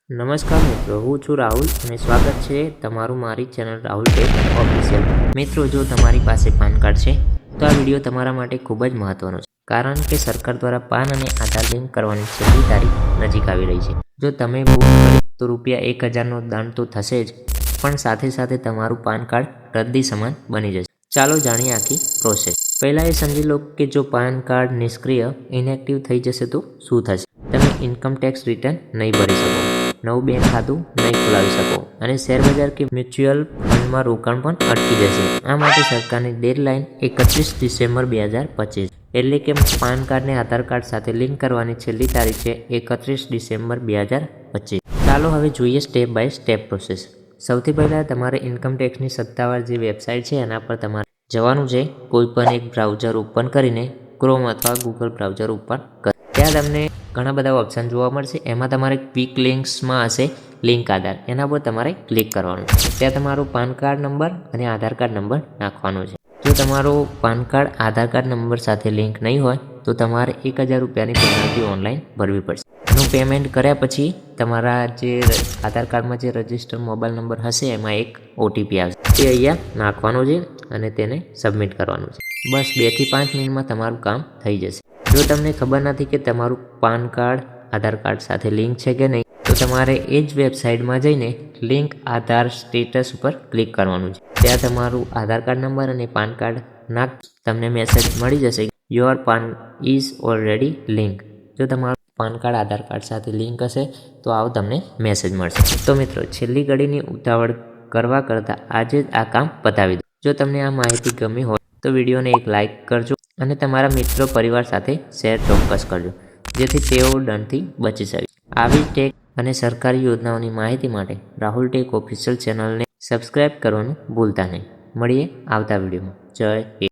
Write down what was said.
નમસ્કાર મિત્રો, હું છું રાહુલ અને સ્વાગત છે તમારું મારી ચેનલ રાહુલ ટેક ઓફિશિયલ. મિત્રો, જો તમારી પાસે પાન કાર્ડ છે તો આ વિડીયો તમારા માટે ખૂબ જ મહત્વનો છે, કારણ કે સરકાર દ્વારા પાન અને આધાર લિંક કરવાની છેલ્લી તારીખ નજીક આવી રહી છે. જો તમે ભૂલ કરી તો ₹1000નો દંડ તો થશે જ, પણ સાથે સાથે તમારું પાન કાર્ડ રદ્દી સમાન બની જશે. ચાલો જાણીએ આખી પ્રોસેસ. પહેલાં એ સમજી લો કે જો પાન કાર્ડ નિષ્ક્રિય ઇનએક્ટિવ થઈ જશે તો શું થશે. તમે ઇન્કમ ટેક્સ રિટર્ન નહીં ભરી શકો, નવું બેંક ખાતું નહીં ખોલાવી શકો અને શેરબજાર કે મ્યુચ્યુઅલ ફંડમાં રોકાણ પણ અટકી જશે. આ માટે સરકારની ડેડલાઇન 31 ડિસેમ્બર 2025, એટલે કે પાન કાર્ડને આધાર કાર્ડ સાથે લિંક કરવાની છેલ્લી તારીખ છે 31 ડિસેમ્બર 2025. ચાલો હવે જોઈએ સ્ટેપ બાય સ્ટેપ પ્રોસેસ. સૌથી પહેલાં તમારે ઇન્કમ ટેક્સની સત્તાવાર જે વેબસાઇટ છે એના પર તમારે જવાનું છે. કોઈ પણ એક બ્રાઉઝર ઓપન કરીને ક્રોમ અથવા ગૂગલ બ્રાઉઝર ઓપન કરો. ત્યાં તમને ઘણા બધા ઓપ્શન જોવા મળશે. એમાં તમારે ક્વિક લિંક્સમાં હશે લિંક આધાર, એના પર તમારે ક્લિક કરવાનું છે. ત્યાં તમારો પાન કાર્ડ નંબર અને આધાર કાર્ડ નંબર નાખવાનો છે. જો તમારો પાન કાર્ડ આધાર કાર્ડ નંબર સાથે લિંક નહીં હોય તો તમારે 1000 રૂપિયાની પેનલ્ટી ઓનલાઈન ભરવી પડશે. એનું પેમેન્ટ કર્યા પછી તમારા જે આધાર કાર્ડમાં જે રજિસ્ટર મોબાઈલ નંબર હશે એમાં એક ઓટીપી આવશે, તે અહીંયા નાખવાનો છે અને તેને સબમિટ કરવાનું છે. બસ 2 થી 5 મિનિટમાં તમારું કામ થઈ જશે. જો તમને ખબર નથી કે તમારું પાન કાર્ડ આધાર કાર્ડ સાથે લિંક છે કે નહીં, તો તમારે એ જ વેબસાઇટમાં જઈને લિંક આધાર સ્ટેટસ ઉપર ક્લિક કરવાનું છે. ત્યાં તમારું આધાર કાર્ડ નંબર અને પાન કાર્ડ નાખ, તમને મેસેજ મળી જશે your PAN is already link. જો તમારું પાન કાર્ડ આધાર કાર્ડ સાથે લિંક હશે તો આવો તમને મેસેજ મળશે. તો મિત્રો, છેલ્લી ઘડીની ઉતાવળ કરવા કરતાં આજે જ આ કામ પતાવી દો. જો તમને આ માહિતી ગમી હોય તો વિડીયોને એક લાઇક કરજો અને તમારા મિત્રો પરિવાર સાથે શેર ચોક્કસ કરજો, જેથી તેઓ દંડથી બચી શકે. આવી ટેક અને સરકારી યોજનાઓની માહિતી માટે રાહુલ ટેક ઓફિશિયલ ચેનલને સબસ્ક્રાઇબ કરવાનું ભૂલતા નહીં. મળીએ આવતા વિડીયોમાં. જય હિન્દ.